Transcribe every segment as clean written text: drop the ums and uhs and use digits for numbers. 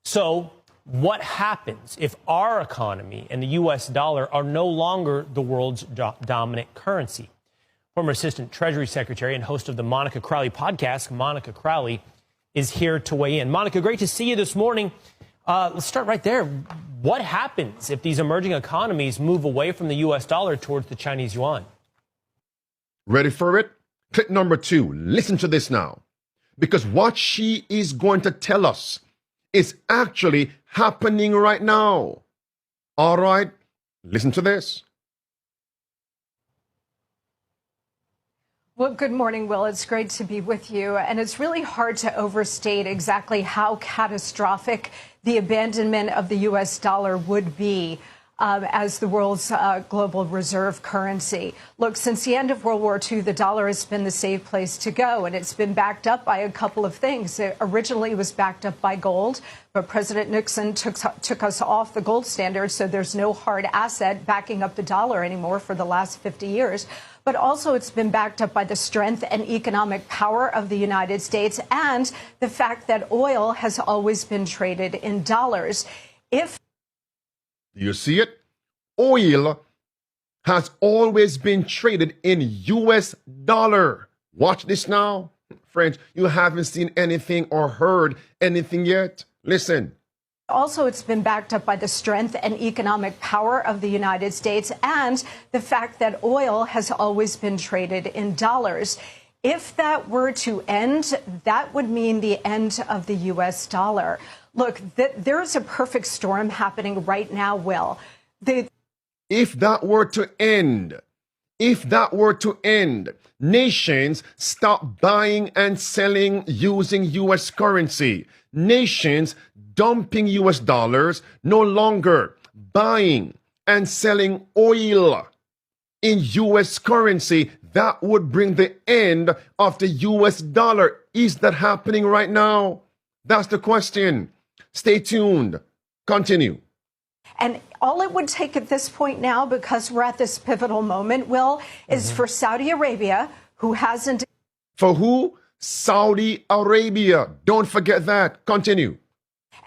So what happens if our economy and the U.S. dollar are no longer the world's dominant currency? Former Assistant Treasury Secretary and host of the Monica Crowley podcast, Monica Crowley, is here to weigh in. Monica, great to see you this morning. Let's start right there. What happens if these emerging economies move away from the U.S. dollar towards the Chinese yuan? Ready for it? Clip number 2. Listen to this now. Because what she is going to tell us is actually happening right now. All right, listen to this. Well, good morning, Will. It's great to be with you. And it's really hard to overstate exactly how catastrophic the abandonment of the U.S. dollar would be as the world's global reserve currency. Look, since the end of World War II, the dollar has been the safe place to go, and it's been backed up by a couple of things. It originally was backed up by gold, but President Nixon took us off the gold standard, so there's no hard asset backing up the dollar anymore for the last 50 years. But also it's been backed up by the strength and economic power of the United States and the fact that oil has always been traded in dollars. You see it? Oil has always been traded in U.S. dollar. Watch this now. Friends, you haven't seen anything or heard anything yet. Listen. Also, it's been backed up by the strength and economic power of the United States and the fact that oil has always been traded in dollars. If that were to end, that would mean the end of the U.S. dollar. Look, there is a perfect storm happening right now, Will. If that were to end, nations stop buying and selling using U.S. currency. Nations dumping U.S. dollars, no longer buying and selling oil in U.S. currency. That would bring the end of the U.S. dollar. Is that happening right now? That's the question. Stay tuned. Continue. And all it would take at this point now, because we're at this pivotal moment, Will, is for Saudi Arabia, who hasn't... For who? Saudi Arabia. Don't forget that. Continue.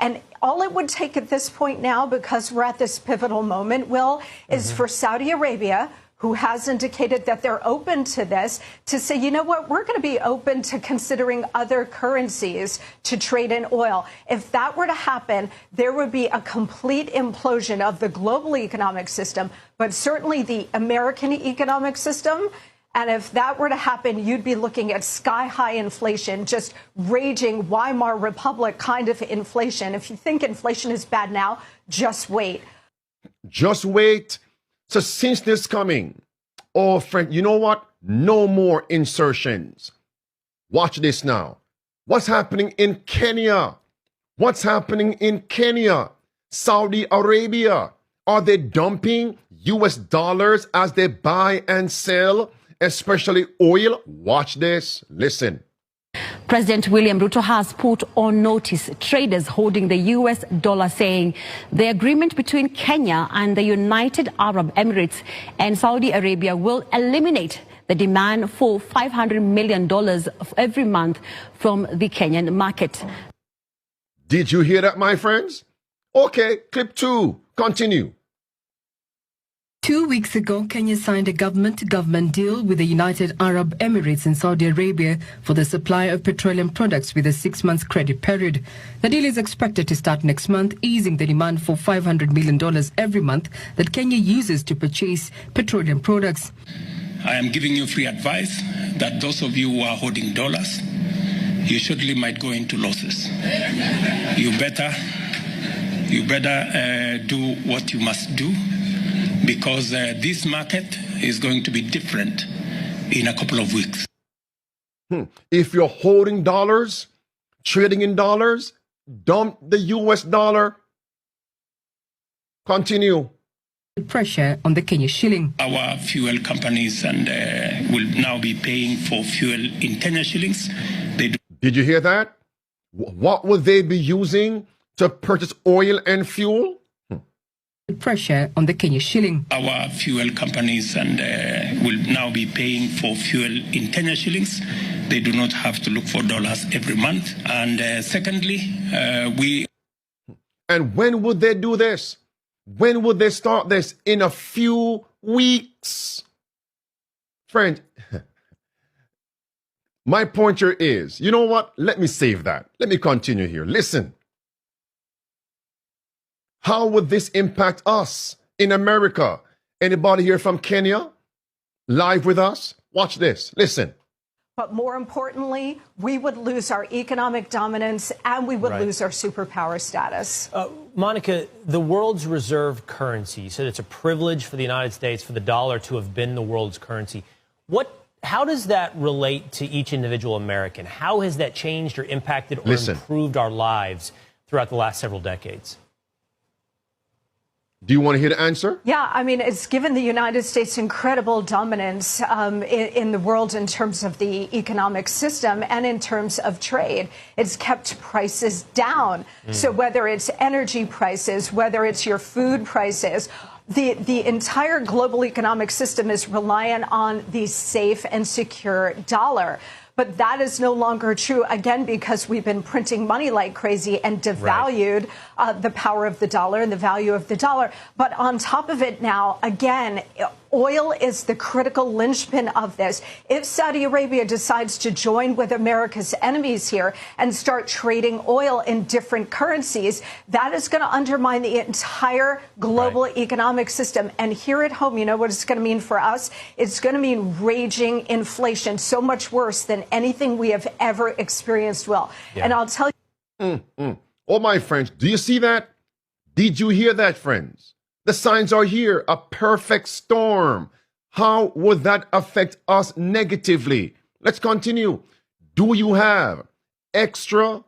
And all it would take at this point now, because we're at this pivotal moment, Will, is for Saudi Arabia, who has indicated that they're open to this, to say, you know what, we're going to be open to considering other currencies to trade in oil. If that were to happen, there would be a complete implosion of the global economic system, but certainly the American economic system. And if that were to happen, you'd be looking at sky-high inflation, just raging Weimar Republic kind of inflation. If you think inflation is bad now, just wait. Just wait. So since this coming, oh, friend, you know what? No more insertions. Watch this now. What's happening in Kenya? What's happening in Kenya? Saudi Arabia. Are they dumping U.S. dollars as they buy and sell, especially oil? Watch this. Listen. President William Ruto has put on notice traders holding the U.S. dollar, saying the agreement between Kenya and the United Arab Emirates and Saudi Arabia will eliminate the demand for $500 million every month from the Kenyan market. Did you hear that, my friends? Okay, clip 2. Continue. 2 weeks ago, Kenya signed a government-to-government deal with the United Arab Emirates and Saudi Arabia for the supply of petroleum products with a 6-month credit period. The deal is expected to start next month, easing the demand for $500 million every month that Kenya uses to purchase petroleum products. I am giving you free advice that those of you who are holding dollars, you surely might go into losses. You better do what you must do, because this market is going to be different in a couple of weeks. If you're holding dollars, trading in dollars, dump the U.S. dollar. Continue. Pressure on the Kenya shilling. Our fuel companies will now be paying for fuel in Kenya shillings. Did you hear that? What will they be using to purchase oil and fuel? pressure on the Kenya shilling. Our fuel companies will now be paying for fuel in Kenya shillings. They do not have to look for dollars every month. And secondly, And when would they do this? When would they start this? In a few weeks. Friend, my point here is, you know what? Let me save that. Let me continue here. Listen. How would this impact us in America? Anybody here from Kenya? Live with us? Watch this. Listen. But more importantly, we would lose our economic dominance and we would lose our superpower status. Monica, the world's reserve currency said it's a privilege for the United States for the dollar to have been the world's currency. How does that relate to each individual American? How has that changed or impacted or improved our lives throughout the last several decades? Do you want to hear the answer? Yeah, I mean, it's given the United States incredible dominance in the world in terms of the economic system and in terms of trade. It's kept prices down. So whether it's energy prices, whether it's your food prices, the entire global economic system is reliant on the safe and secure dollar. But that is no longer true, again, because we've been printing money like crazy and devalued the power of the dollar and the value of the dollar. But on top of it now, again, oil is the critical linchpin of this. If Saudi Arabia decides to join with America's enemies here and start trading oil in different currencies, that is going to undermine the entire global economic system. And here at home, you know what it's going to mean for us? It's going to mean raging inflation, so much worse than anything we have ever experienced, Will. And I'll tell you. Oh, my friends, do you see that? Did you hear that, friends? The signs are here, a perfect storm. How would that affect us negatively? Let's continue. Do you have extra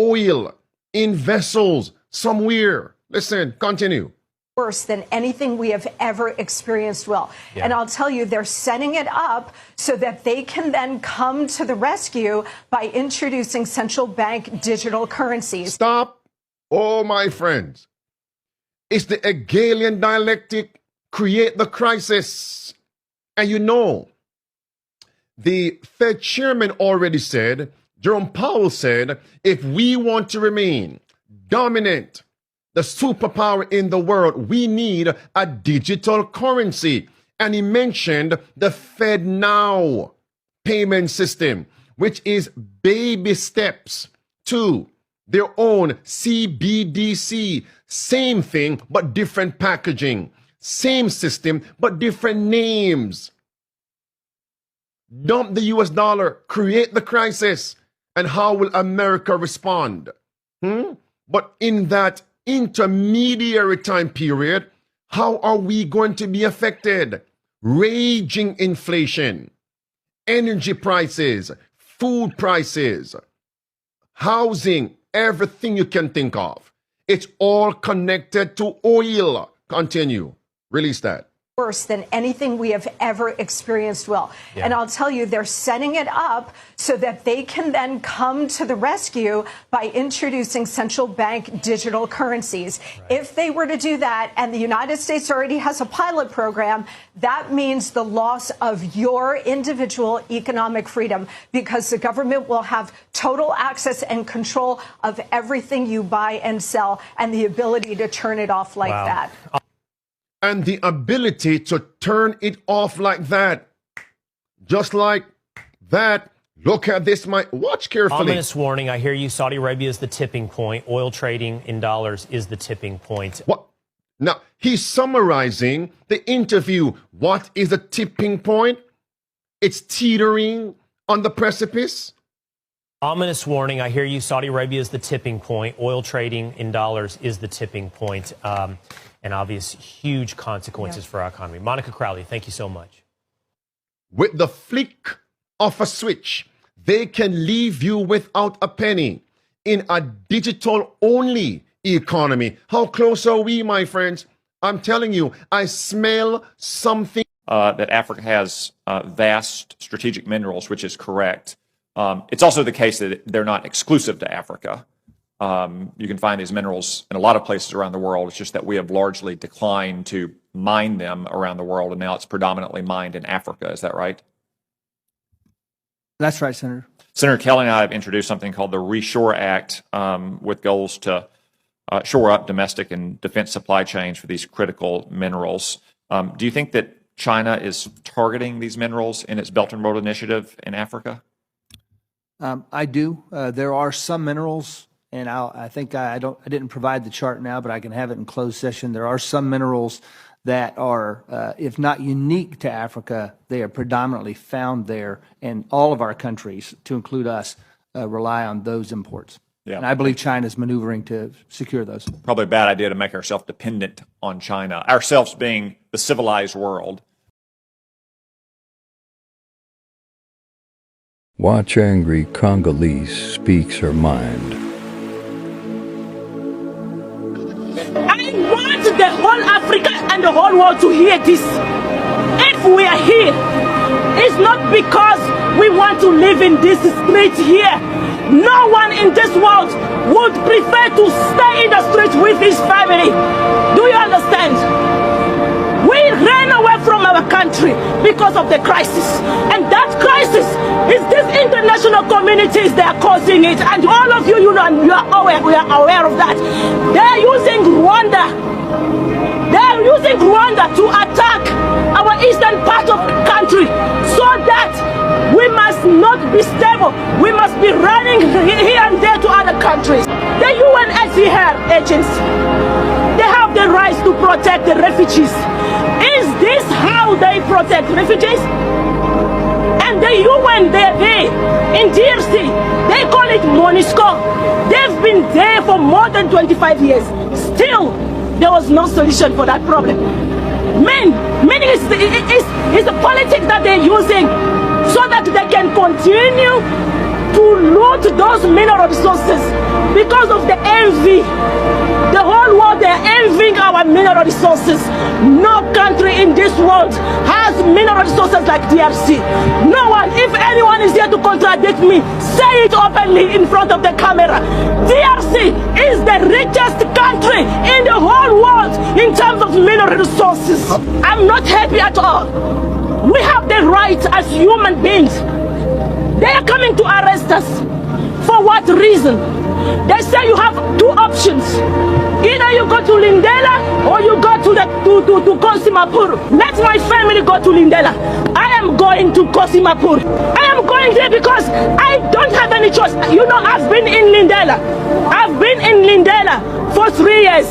oil in vessels somewhere? Listen, continue. Worse than anything we have ever experienced, Will. And I'll tell you, they're setting it up so that they can then come to the rescue by introducing central bank digital currencies. Stop. Oh, my friends. It's the Hegelian dialectic, create the crisis. And you know, the Fed chairman already said, Jerome Powell said, if we want to remain dominant, the superpower in the world, we need a digital currency. And he mentioned the Fed Now payment system, which is baby steps to their own CBDC. Same thing, but different packaging. Same system, but different names. Dump the US dollar, create the crisis. And how will America respond? But in that intermediary time period, how are we going to be affected? Raging inflation, energy prices, food prices, housing, everything you can think of. It's all connected to oil. Continue. Release that. Worse than anything we have ever experienced, Will. And I'll tell you, they're setting it up so that they can then come to the rescue by introducing central bank digital currencies. If they were to do that, and the United States already has a pilot program, that means the loss of your individual economic freedom, because the government will have total access and control of everything you buy and sell, and the ability to turn it off like that. And the ability to turn it off like that. Just like that. Look at this. Watch carefully. Ominous warning. I hear you. Saudi Arabia is the tipping point. Oil trading in dollars is the tipping point. What? Now, he's summarizing the interview. What is the tipping point? It's teetering on the precipice. Ominous warning. I hear you. Saudi Arabia is the tipping point. Oil trading in dollars is the tipping point. And obvious huge consequences for our economy. Monica Crowley, thank you so much. With the flick of a switch, they can leave you without a penny in a digital-only economy. How close are we, my friends? I'm telling you, I smell something. That Africa has vast strategic minerals, which is correct. It's also the case that they're not exclusive to Africa. You can find these minerals in a lot of places around the world. It's just that we have largely declined to mine them around the world, and now it's predominantly mined in Africa. Is that right? That's right, Senator. Senator Kelly and I have introduced something called the Reshore Act with goals to shore up domestic and defense supply chains for these critical minerals. Do you think that China is targeting these minerals in its Belt and Road Initiative in Africa? I do. There are some minerals, and I think I didn't provide the chart now, but I can have it in closed session. There are some minerals that are, if not unique to Africa, they are predominantly found there, and all of our countries, to include us, rely on those imports. Yeah. And I believe China is maneuvering to secure those. Probably a bad idea to make ourselves dependent on China, ourselves being the civilized world. Watch angry Congolese speaks her mind. I want the whole Africa and the whole world to hear this. If we are here, it's not because we want to live in this street here. No one in this world would prefer to stay in the street with his family. Do you understand? We ran away from our country because of the crisis. And that crisis is this international communities that are causing it. And all of you, you are aware of that. They are using Rwanda. They are using Rwanda to attack our eastern part of the country so that we must not be stable. We must be running here and there to other countries. The UNHCR agency, they have the rights to protect the refugees. Is this how they protect refugees? And the UN, they're there in DRC. They call it MONUSCO. They've been there for more than 25 years. Still, there was no solution for that problem. Meaning it's the politics that they're using so that they can continue to loot those mineral resources because of the envy. The whole world, they're envying our mineral resources. No country in this world has mineral resources like DRC. No one. If anyone is here to contradict me, say it openly in front of the camera. DRC is the richest country in the whole world in terms of mineral resources. I'm not happy at all. We have the right as human beings. They are coming to arrest us. For what reason? They say you have two options. Either you go to Lindela or you go to Kosimapur. Let my family go to Lindela. I am going to Kosimapur. I am going there because I don't have any choice. You know, I've been in Lindela. I've been in Lindela for 3 years.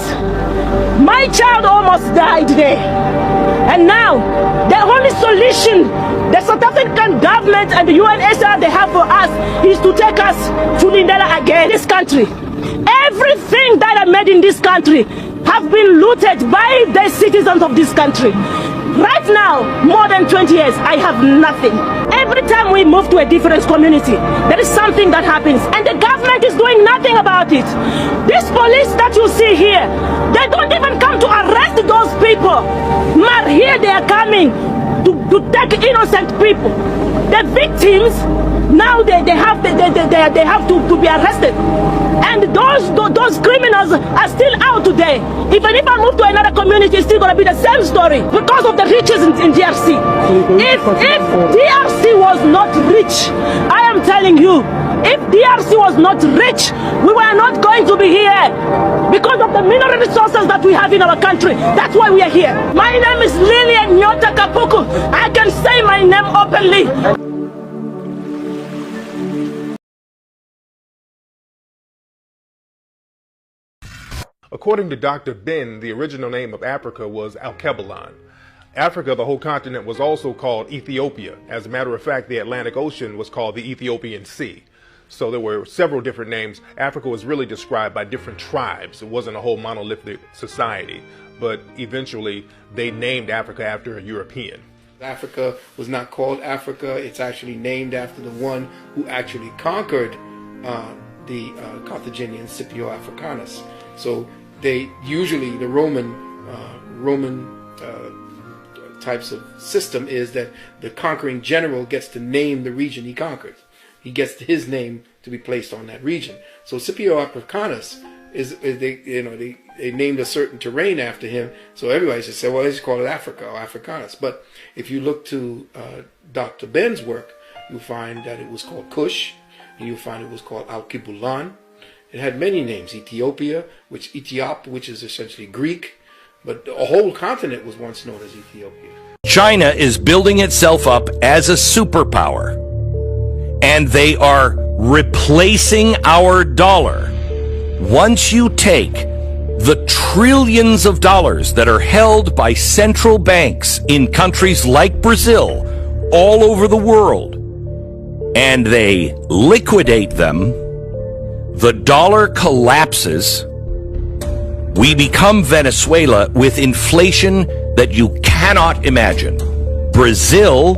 My child almost died there. And now, the only solution the South African government and the UNHCR they have for us is to take us to Lindela again. This country, everything that I made in this country have been looted by the citizens of this country. Right now, more than 20 years, I have nothing. Every time we move to a different community, there is something that happens, and the government is doing nothing about it. This police that you see here, they don't even come to arrest those people. But here they are coming to take innocent people. The victims, now they have to be arrested. And those criminals are still out today. Even if I move to another community, it's still going to be the same story because of the riches in DRC. If DRC was not rich, I am telling you, if DRC was not rich, we were not going to be here because of the mineral resources that we have in our country. That's why we are here. My name is Lilian Nyota Kapuku. I can say my name openly. According to Dr. Ben, the original name of Africa was Alkebulan. Africa, the whole continent, was also called Ethiopia. As a matter of fact, the Atlantic Ocean was called the Ethiopian Sea. So there were several different names. Africa was really described by different tribes. It wasn't a whole monolithic society, but eventually they named Africa after a European. Africa was not called Africa. It's actually named after the one who actually conquered the Carthaginian Scipio Africanus. So they usually, the Roman types of system is that the conquering general gets to name the region he conquered. He gets his name to be placed on that region. So Scipio Africanus is they named a certain terrain after him. So everybody just said, well, they just call it Africa or Africanus. But if you look to Dr. Ben's work, you'll find that it was called Kush, and you'll find it was called Alkebulan. It had many names: Ethiopia, which is essentially Greek, but a whole continent was once known as Ethiopia. China is building itself up as a superpower, and they are replacing our dollar. Once you take the trillions of dollars that are held by central banks in countries like Brazil all over the world, and they liquidate them, the dollar collapses. We become Venezuela with inflation that you cannot imagine. Brazil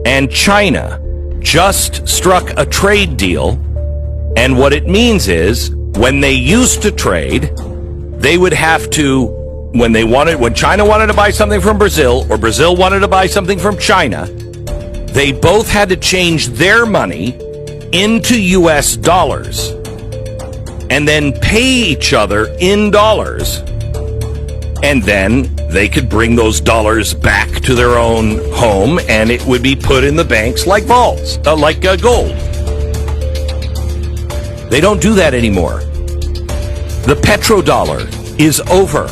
and China just struck a trade deal, and what it means is when they used to trade, they would have to, when China wanted to buy something from Brazil or Brazil wanted to buy something from China, they both had to change their money into US dollars and then pay each other in dollars, and then they could bring those dollars back to their own home and it would be put in the banks like vaults, like gold. They don't do that anymore. The petrodollar is over.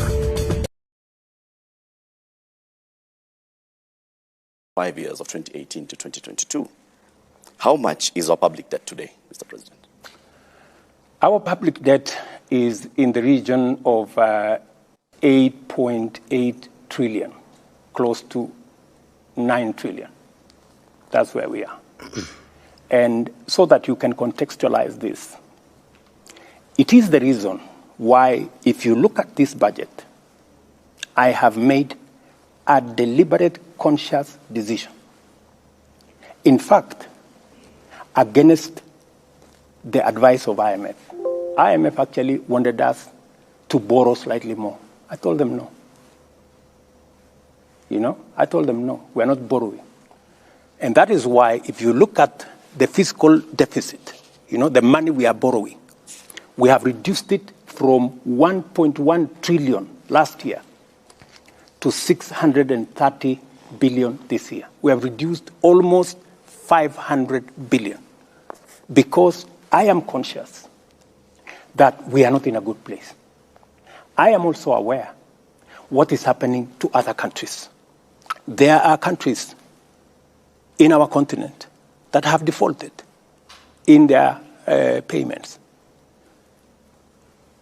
5 years of 2018 to 2022. How much is our public debt today, Mr. President? Our public debt is in the region of 8.8 trillion, close to 9 trillion. That's where we are. And so that you can contextualize this, it is the reason why, if you look at this budget, I have made a deliberate, conscious decision. In fact, against the advice of IMF. IMF actually wanted us to borrow slightly more. I told them no. I told them no, we're not borrowing. And that is why, if you look at the fiscal deficit, the money we are borrowing, we have reduced it from 1.1 trillion last year to 630 billion this year. We have reduced almost 500 billion because I am conscious that we are not in a good place. I am also aware what is happening to other countries. There are countries in our continent that have defaulted in their payments.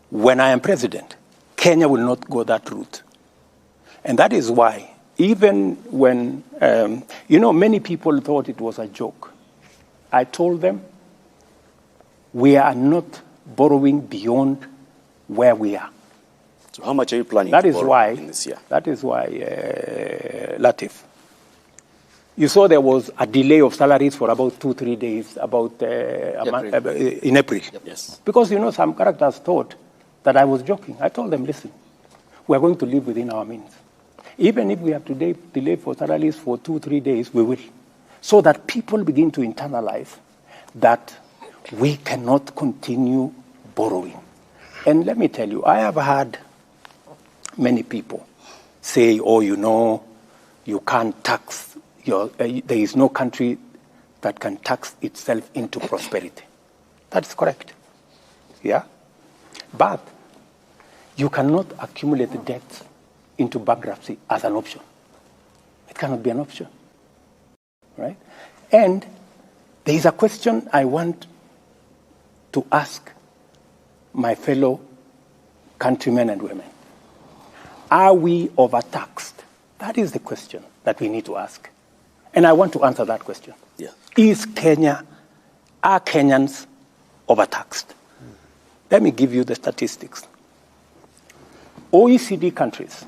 When I am president, Kenya will not go that route. And that is why, even when, many people thought it was a joke, I told them, we are not borrowing beyond where we are. So how much are you planning to borrow in this year? That is why, Latif, you saw there was a delay of salaries for about 2-3 days, in April. Yep. Yes. Because, some characters thought that I was joking. I told them, listen, we're going to live within our means. Even if we have to delay for salaries for 2-3 days, we will. So that people begin to internalize that we cannot continue borrowing. And let me tell you, I have had many people say, you can't tax there is no country that can tax itself into prosperity. That's correct. Yeah? But you cannot accumulate the debt into bankruptcy as an option. It cannot be an option. Right? And there is a question I want to ask my fellow countrymen and women. Are we overtaxed? That is the question that we need to ask. And I want to answer that question. Yeah. Are Kenyans overtaxed? Let me give you the statistics. OECD countries,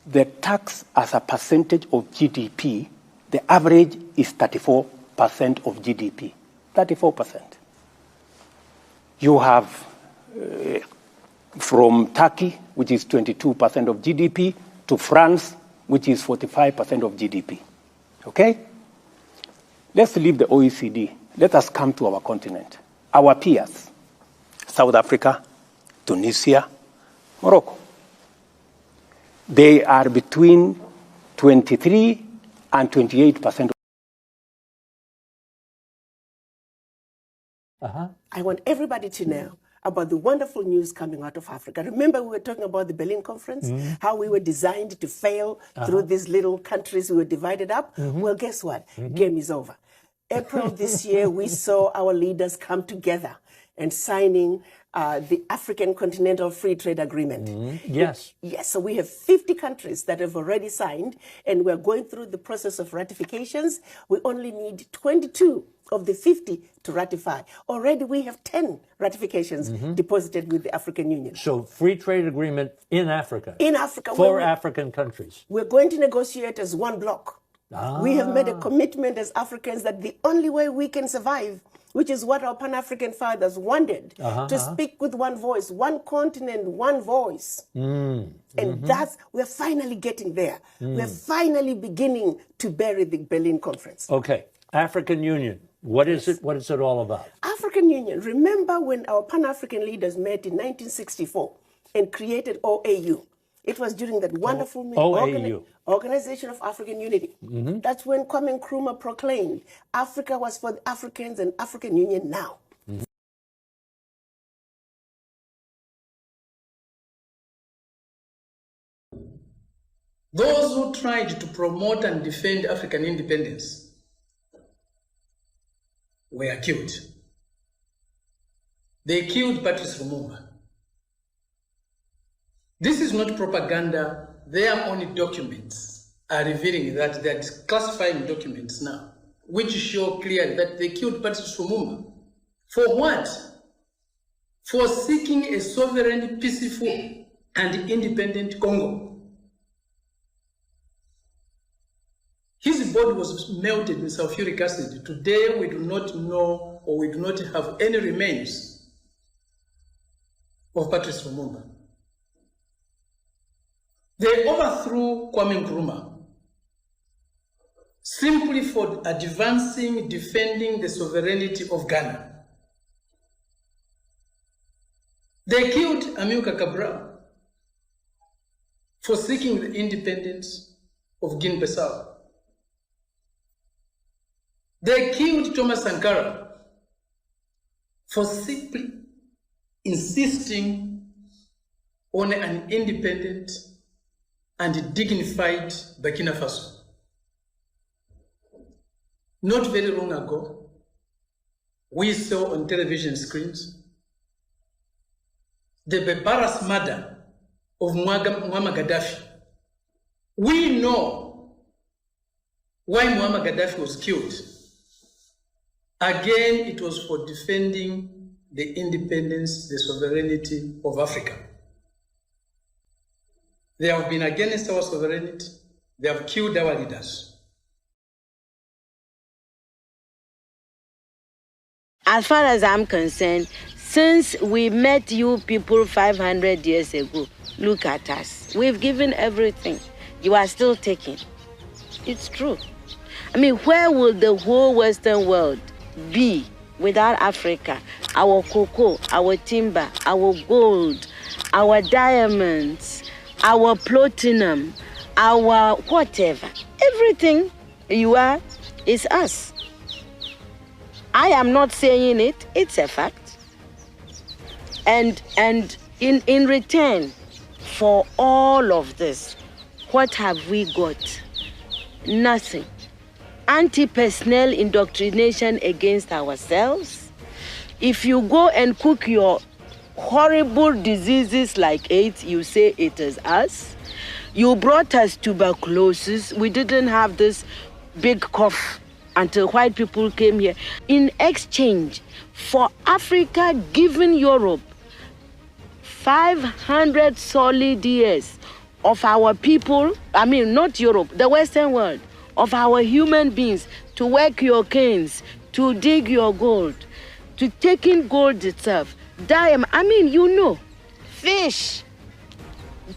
the tax as a percentage of GDP, the average is 34% of GDP. 34%. You have from Turkey, which is 22% of GDP, to France, which is 45% of GDP. Okay? Let's leave the OECD. Let us come to our continent. Our peers, South Africa, Tunisia, Morocco. They are between 23 and 28%. I want everybody to know about the wonderful news coming out of Africa. Remember, we were talking about the Berlin Conference, how we were designed to fail through these little countries we were divided up. Well, guess what? Game is over. April this year, we saw our leaders come together and signing the African Continental Free Trade Agreement. Yes. Yes, so we have 50 countries that have already signed, and we're going through the process of ratifications. We only need 22 of the 50 to ratify. Already we have 10 ratifications deposited with the African Union. So free trade agreement in Africa. In Africa. For African countries. We're going to negotiate as one bloc. We have made a commitment as Africans that the only way we can survive, which is what our Pan-African fathers wanted, to speak with one voice, one continent, one voice. And that's, we're finally getting there. We're finally beginning to bury the Berlin Conference. Okay, African Union. What is it? What is it all about? African Union. Remember when our Pan-African leaders met in 1964 and created OAU? It was during that wonderful Organization of African Unity. That's when Kwame Nkrumah proclaimed Africa was for the Africans and African Union now. Those who tried to promote and defend African independence were killed. They killed Patrice Lumumba. This is not propaganda. Their own documents are revealing that they're classifying documents now, which show clearly that they killed Patrice Lumumba. For what? For seeking a sovereign, peaceful, and independent Congo. His body was melted in sulfuric acid. Today, we do not know, or we do not have any remains of Patrice Lumumba. They overthrew Kwame Nkrumah simply for advancing, defending the sovereignty of Ghana. They killed Amilcar Cabral for seeking the independence of Guinea-Bissau. They killed Thomas Sankara for simply insisting on an independent and dignified Burkina Faso. Not very long ago, we saw on television screens the barbarous murder of Muammar Gaddafi. We know why Muammar Gaddafi was killed. Again, it was for defending the independence, the sovereignty of Africa. They have been against our sovereignty. They have killed our leaders. As far as I'm concerned, since we met you people 500 years ago, look at us. We've given everything. You are still taking. It's true. I mean, where will the whole Western world be without Africa? Our cocoa, our timber, our gold, our diamonds, our platinum, our whatever. Everything you are is us. I am not saying it, it's a fact. And in return for all of this, what have we got? Nothing. Anti-personnel indoctrination against ourselves. If you go and cook your horrible diseases like AIDS, you say it is us. You brought us tuberculosis. We didn't have this big cough until white people came here. In exchange for Africa giving Europe 500 solid years of our people, I mean, not Europe, the Western world, of our human beings to work your canes, to dig your gold, to take in gold itself, diamond, I mean, you know, fish,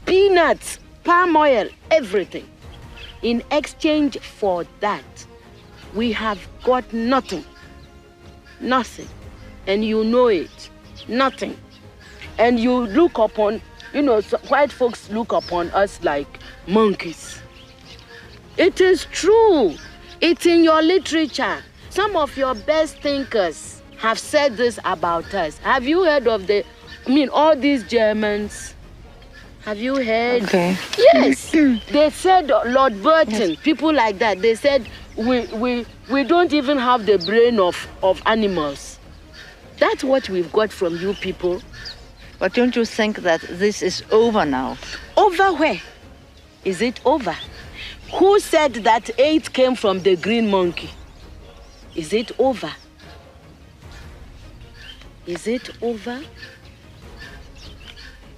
peanuts, palm oil, everything. In exchange for that, We have got nothing. Nothing. And you know it. Nothing. And you look upon, white folks look upon us like monkeys. It is true. It's in your literature. Some of your best thinkers have said this about us. Have you heard of all these Germans? Have you heard? Okay. Yes. They said, Lord Burton, yes. People like that, they said, we don't even have the brain of animals. That's what we've got from you people. But don't you think that this is over now? Over where? Is it over? Who said that 8 came from the green monkey? Is it over? Is it over?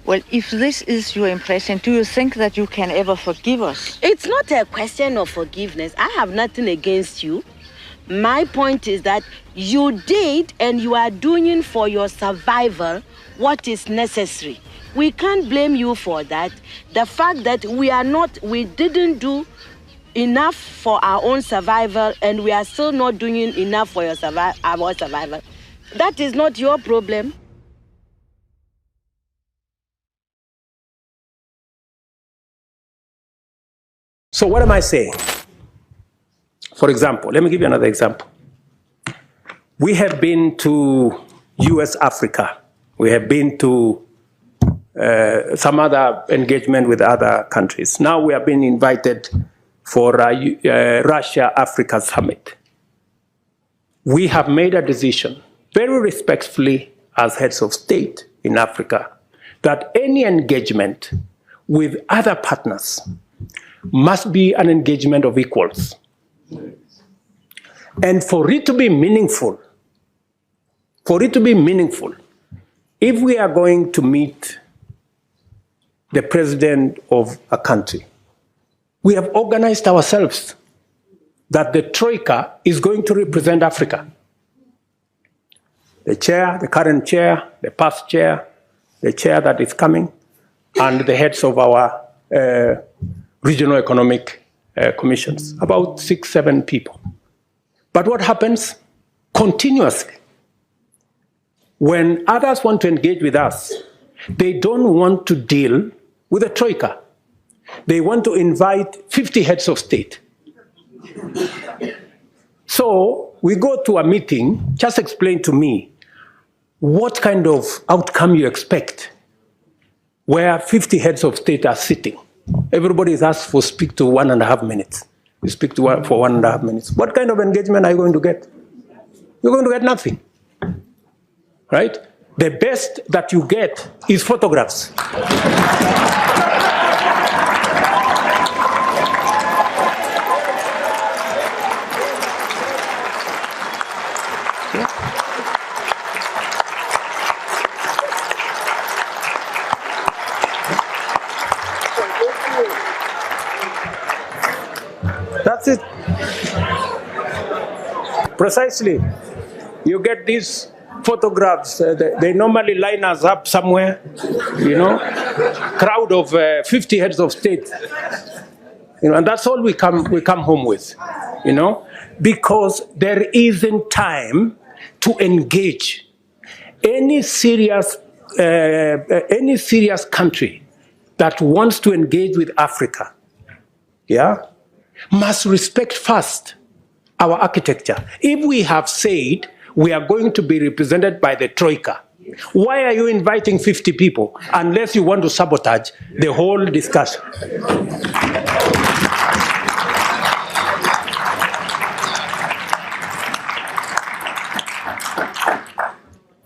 Well, if this is your impression, do you think that you can ever forgive us? It's not a question of forgiveness. I have nothing against you. My point is that you did and you are doing for your survival what is necessary. We can't blame you for that. The fact that we didn't do enough for our own survival and we are still not doing enough for our survival, that is not your problem. So what am I saying? For example, let me give you another example. We have been to US Africa. We have been to some other engagement with other countries. Now we have been invited for Russia-Africa Summit. We have made a decision, very respectfully as heads of state in Africa, that any engagement with other partners must be an engagement of equals. And for it to be meaningful, if we are going to meet the president of a country, we have organized ourselves that the Troika is going to represent Africa. The chair, the current chair, the past chair, the chair that is coming, and the heads of our regional economic commissions, about 6, 7 people. But what happens continuously? When others want to engage with us, they don't want to deal with a troika. They want to invite 50 heads of state. So we go to a meeting, just explain to me what kind of outcome you expect where 50 heads of state are sitting. Everybody is asked for speak to 1.5 minutes. You speak to for 1.5 minutes. What kind of engagement are you going to get? You're going to get nothing, right? The best that you get is photographs. That's it. Precisely. You get these photographs. They normally line us up somewhere, crowd of 50 heads of state. And that's all we come home with, because there isn't time to engage. Any serious country that wants to engage with Africa, must respect first our architecture. If we have said we are going to be represented by the Troika, why are you inviting 50 people unless you want to sabotage the whole discussion?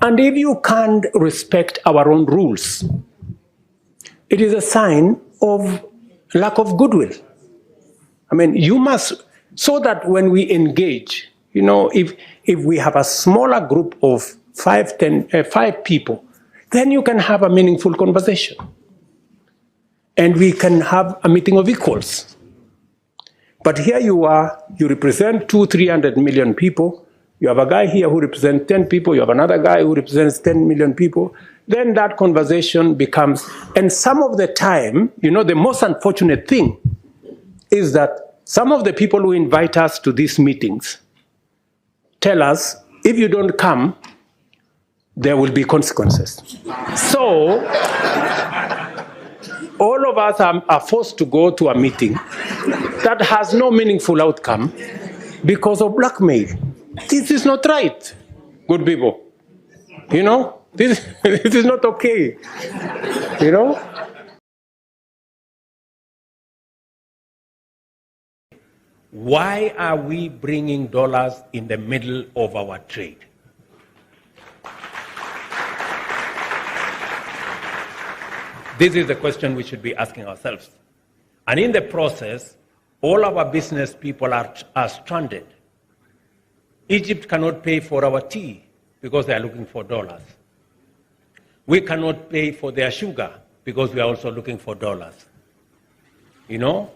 And if you can't respect our own rules, it is a sign of lack of goodwill. I mean, you must, so that when we engage, if we have a smaller group of 5 people, then you can have a meaningful conversation. And we can have a meeting of equals. But here you are, you represent 200-300 million people. You have a guy here who represents 10 people. You have another guy who represents 10 million people. Then that conversation becomes, and some of the time, the most unfortunate thing is that some of the people who invite us to these meetings tell us, if you don't come, there will be consequences. So, all of us are forced to go to a meeting that has no meaningful outcome because of blackmail. This is not right, good people. You know, this is not okay. You know? Why are we bringing dollars in the middle of our trade? This is the question we should be asking ourselves. And in the process, all our business people are stranded. Egypt cannot pay for our tea because they are looking for dollars. We cannot pay for their sugar because we are also looking for dollars. You know?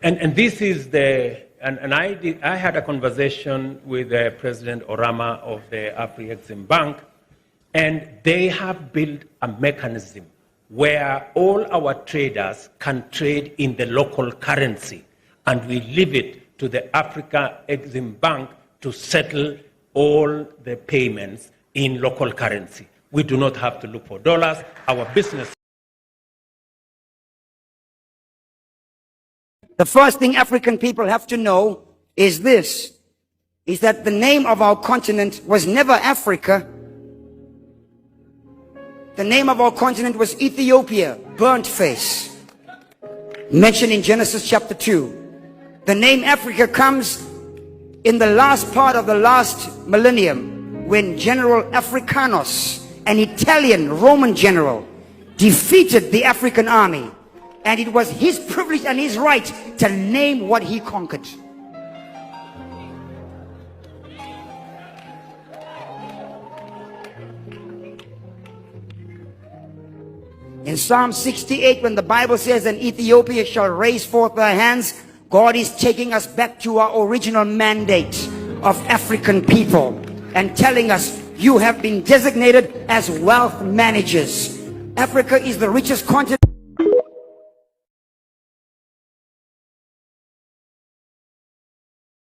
And this is the, and I had a conversation with President Orama of the Afri-Exim Bank, and they have built a mechanism where all our traders can trade in the local currency, and we leave it to the Africa Exim Bank to settle all the payments in local currency. We do not have to look for dollars. Our business. The first thing African people have to know is this, is that the name of our continent was never Africa. The name of our continent was Ethiopia, burnt face, mentioned in Genesis chapter 2. The name Africa comes in the last part of the last millennium when General Africanus, an Italian Roman general, defeated the African army. And it was his privilege and his right to name what he conquered. In Psalm 68, when the Bible says, "And Ethiopia shall raise forth their hands," God is taking us back to our original mandate of African people and telling us, you have been designated as wealth managers. Africa is the richest continent.